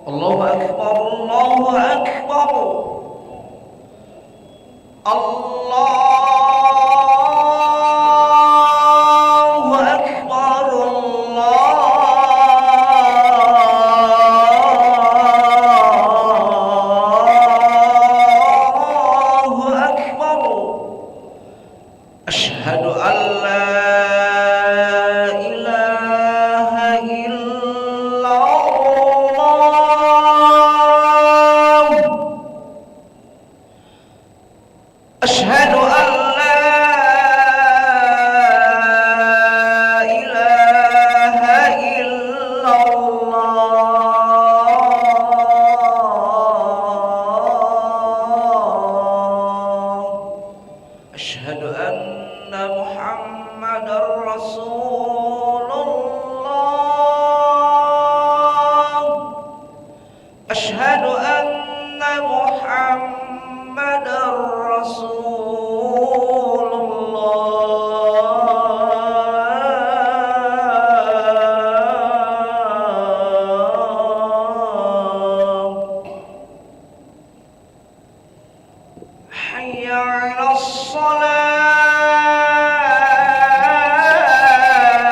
الله أكبر الله أكبر الله أكبر الله أكبر أشهد أن لا إله إلا الله أشهد أن لا إله إلا الله أشهد أن محمدا رسول الله أشهد أن محمدا رسول الله حي على الصلاة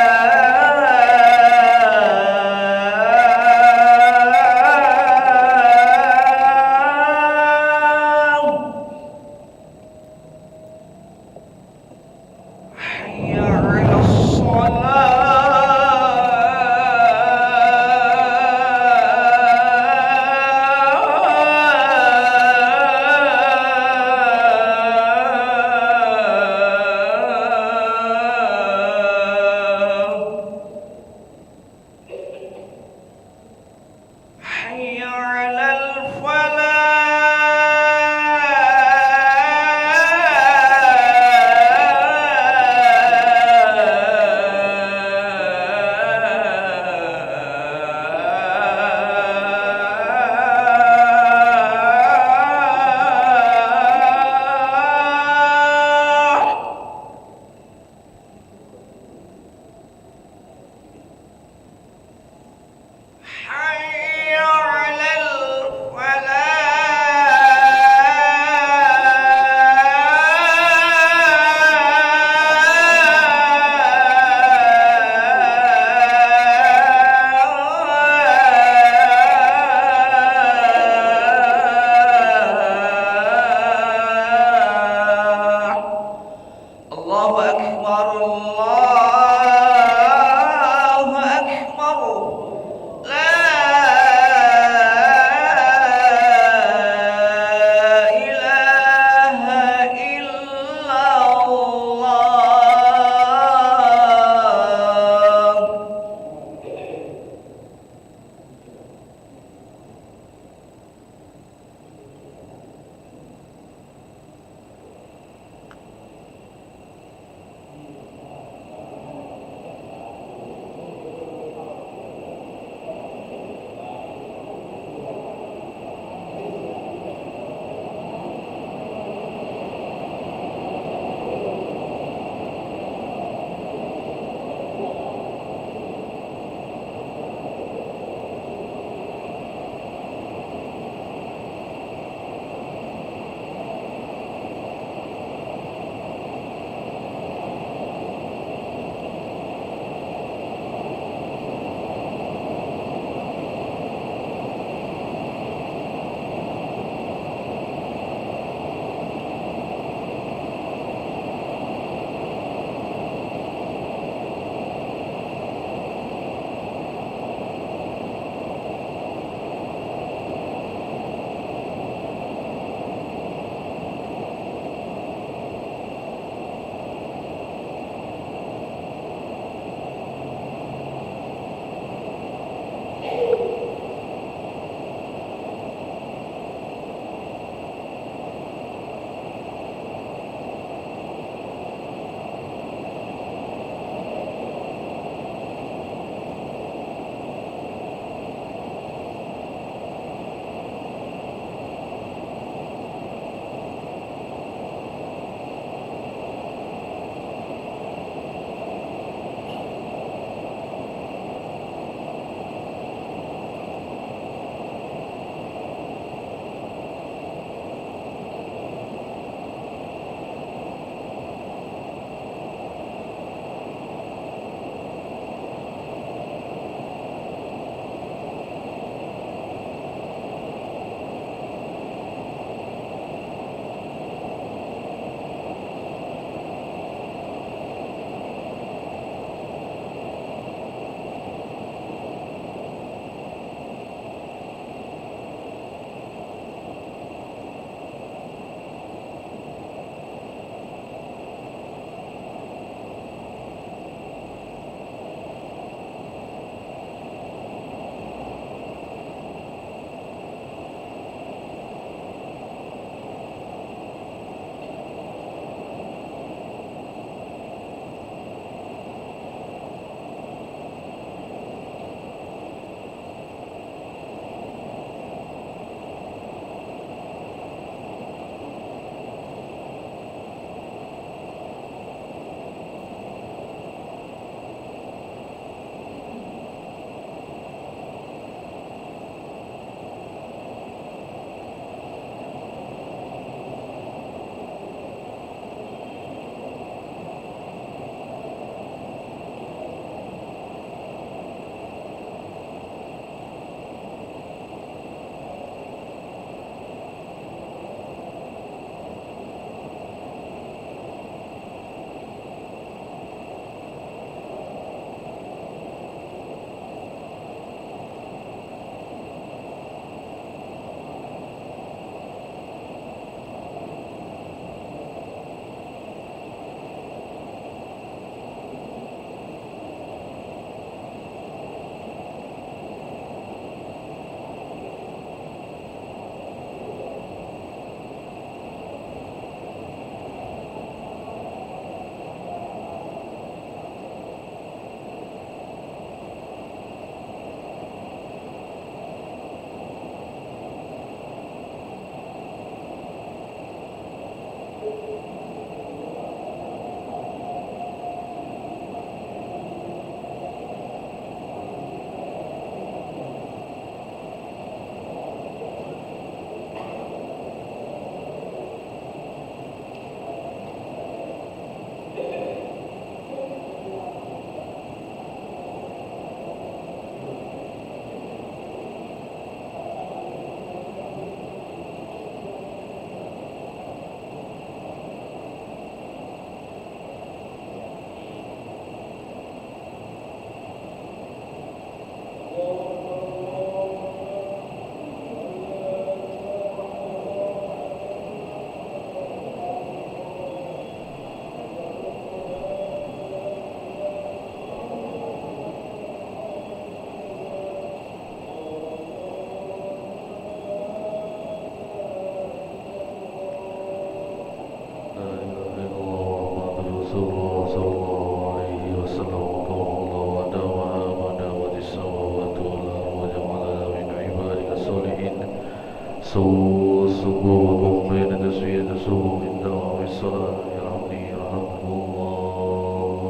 صبوكم بين تسوية صبوك الدوام الصلاة يرحمني يرحمكم الله.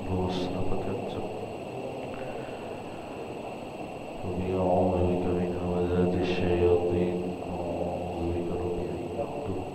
Terus dapatkan Rabbi a'udhu bika min hamazati syayatin wa a'udhu bika Rabbi an yahdurun.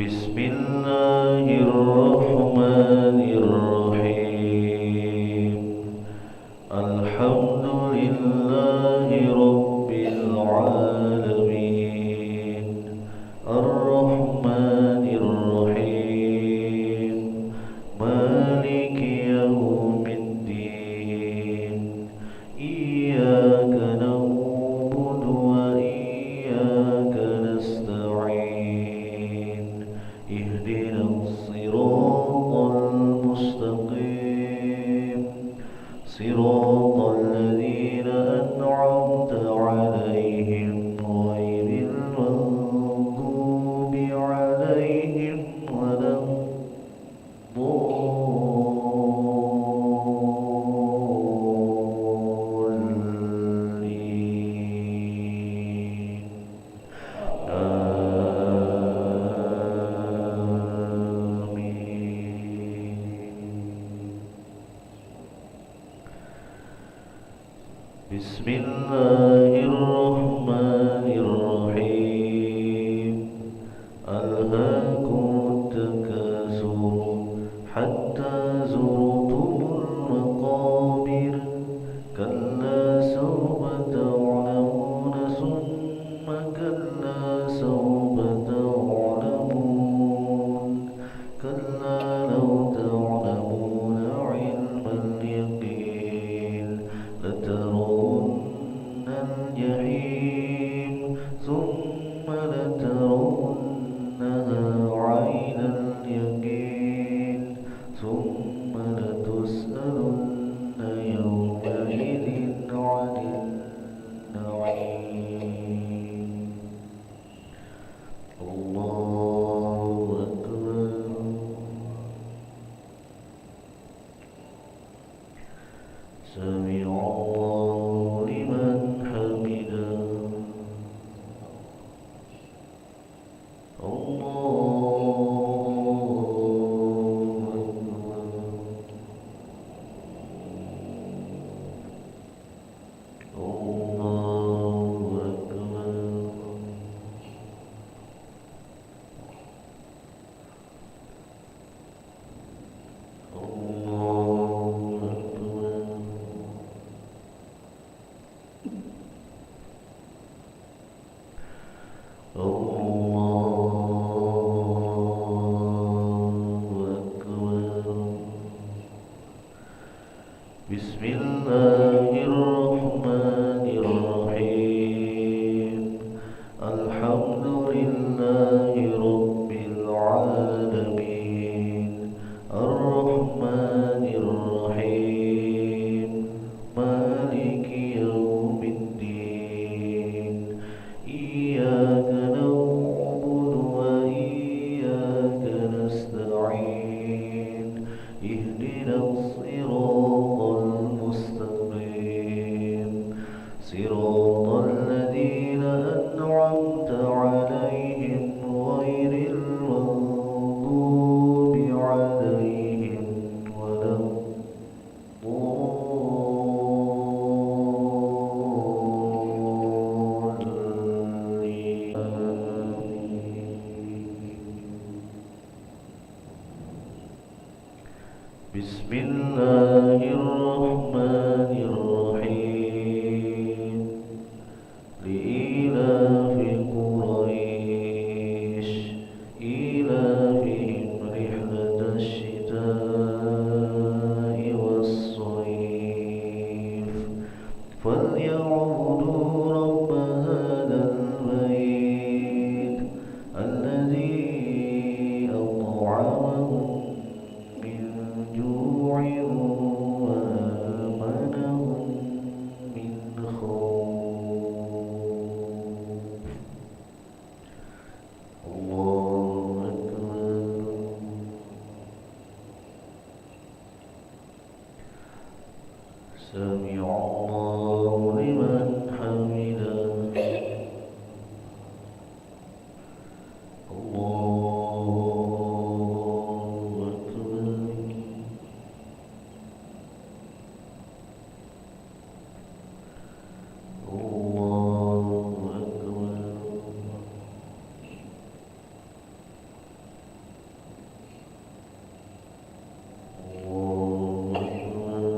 Bismillahirrahmanirrahim. Alhamdulillahi Rabbil Alamin. Ar-Rahmanir-Rahim. Maliki Yawmiddin. Iyyaka na'budu wa iyyaka nasta'in. Ihdinas siratal mustaqim. Siratal ladzina an'amta 'alaihim ghairil maghdubi 'alaihim waladdallin. Bismillahirrahmanirrahim. Alhaakumut takasur hatta zurtumul maqabir. Kalla sawfa ta'lamuna summa kalla sawfa ta'lamun. Kalla law ta'lamuna 'ilmal yaqin latarawunna al-jahim thumma latarawunnaha 'aynal yaqin thumma latus'alunna yawma'idhin 'anil na'im. Allahu Akbar. Sami'allahu liman hamidah. Allahu Akbar. Allahu Akbar. Allahu Akbar. Allahu Akbar. Bismillahirrahmanirrahim. Alhamdulillahi Rabbil Alamin. Ar-Rahmanir-Rahim. Maliki Yawmiddin. Iyyaka na'budu wa iyyaka nasta'in. Ihdinas siratal mustaqim. فليعبدوا رب هذا البيت الذي أطعمهم من جوع وآمنهم من خوف. الله أكبر. سمع الله لمن حمده. الله أكبر. الله أكبر. الله أكبر. الله أكبر.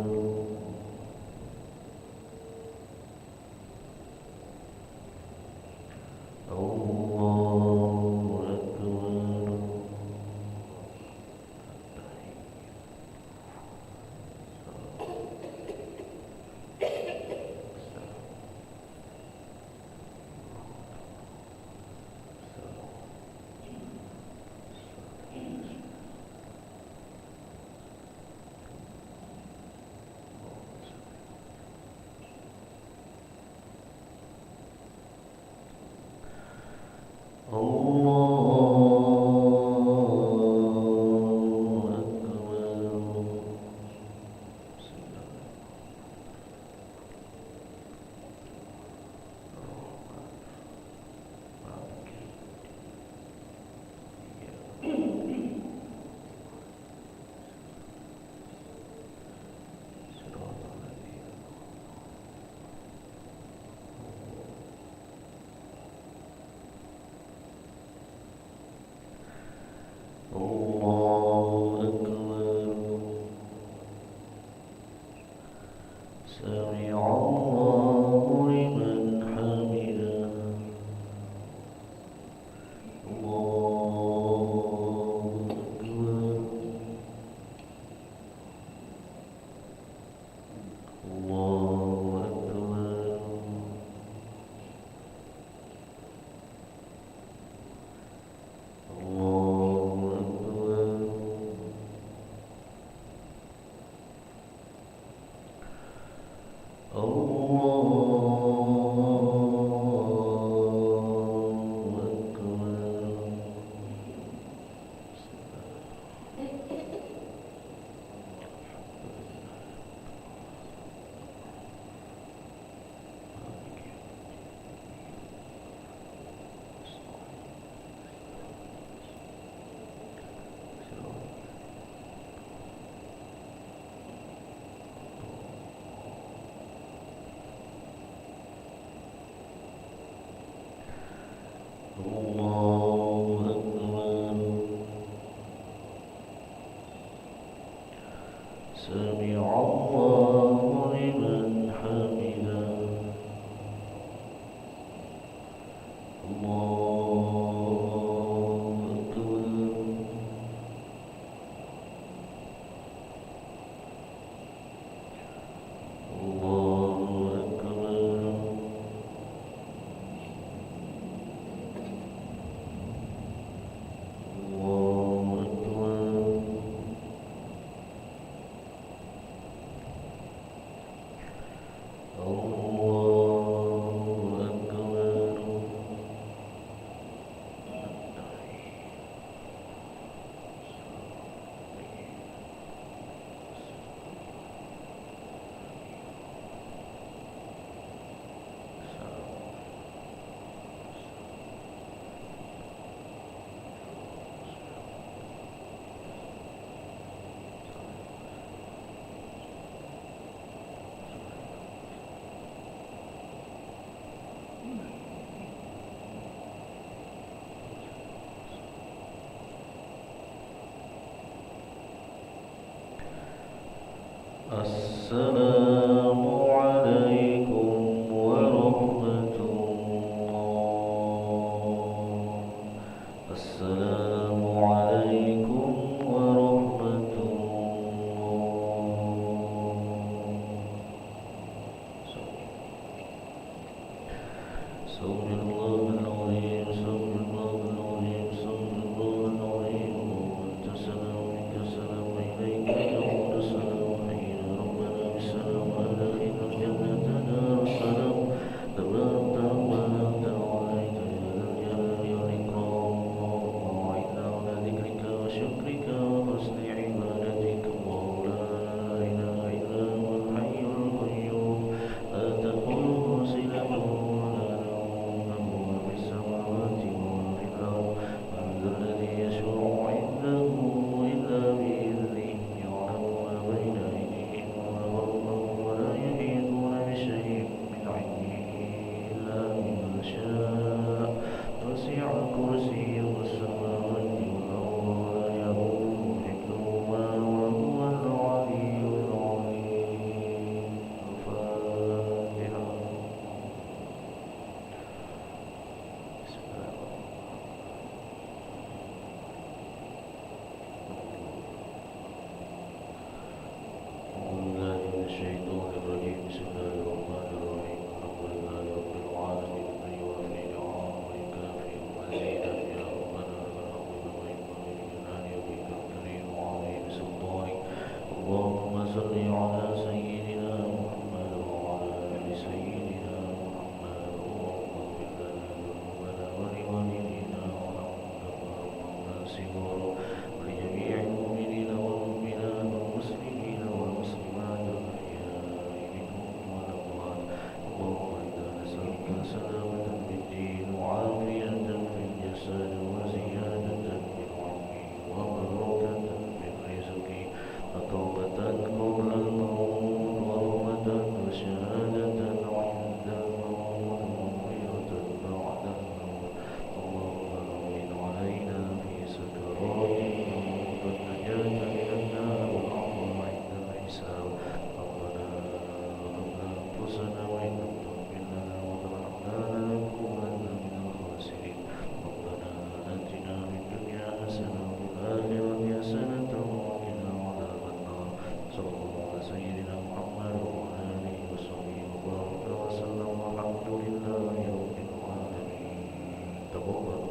الله أكبر. الله أكبر. سمع الله لمن حمده. الله أكبر. الله أكبر. الله أكبر. الله أكبر. سمع الله لمن حمده. الله أكبر. الله أكبر. الله أكبر. الله أكبر. السلام عليكم ورحمة الله. السلام عليكم ورحمة الله. استغفر الله العظيم استغفر الله العظيم استغفر الله العظيم اللهم أنت السلام ومنك السلام وإليك يعود السلام حينا ربنا بالسلام وأدخلنا الجنة دار السلام تبارك ربنا أنت وعليك يا ذا الجلال والإكرام اللهم أعنا على ذكرك وشكرك وحسن عبادتك الله لا إله إلا هو الحي القيوم لا تأخذه سنة ولا نوم له ما في السماوات وما في الأرض من ذا الذي يشفع عنده إلا بإذنه يعلم ما بين أيديهم وما خلفهم ولا يحيطون بشيء من علمه إلا بما شاء وسع كرسيه السماوات والأرض ولا يؤوده حفظهما وهو العلي العظيم الفاتحة بسم الله أعوذ بالله من الشيطان الرجيم بسم الله الرحمن الرحيم الحمد لله رب العالمين من يوافي نعمه ويكافئ مزيدا يا ربنا لك الحمد كما ينبغي لجلال وجهك الكريم وعظيم سلطانك اللهم صل على سيدنا محمد وعلى آل سيدنا محمد اللهم اغفر لنا ذنوبنا ولوالدينا وارحمنا صغارا ولجميع المؤمنين والمؤمنات والمسلمين والمسلمات الأحياء منهم والأموات اللهم إنا نسألك سلامة في الدين وعافية في الجسد وزيادة في العلم وبركة في الرزق وتوبة قبل الموت ورحمة وشهادة عند الموت ومغفرة بعد الموت اللهم هون علينا في سكرات الموت والنجاة من النار والعفو عند الحساب ربنا ظلمنا أنفسنا وإن لم تغفر لنا وترحمنا لنكونن من الخاسرين ربنا آتنا في الدنيا حسنة وفي الآخرة حسنة وقنا عذاب النار صلى الله على سيدنا محمد وعلى آله وصحبه وبارك وسلم والحمد لله رب العالمين تقبل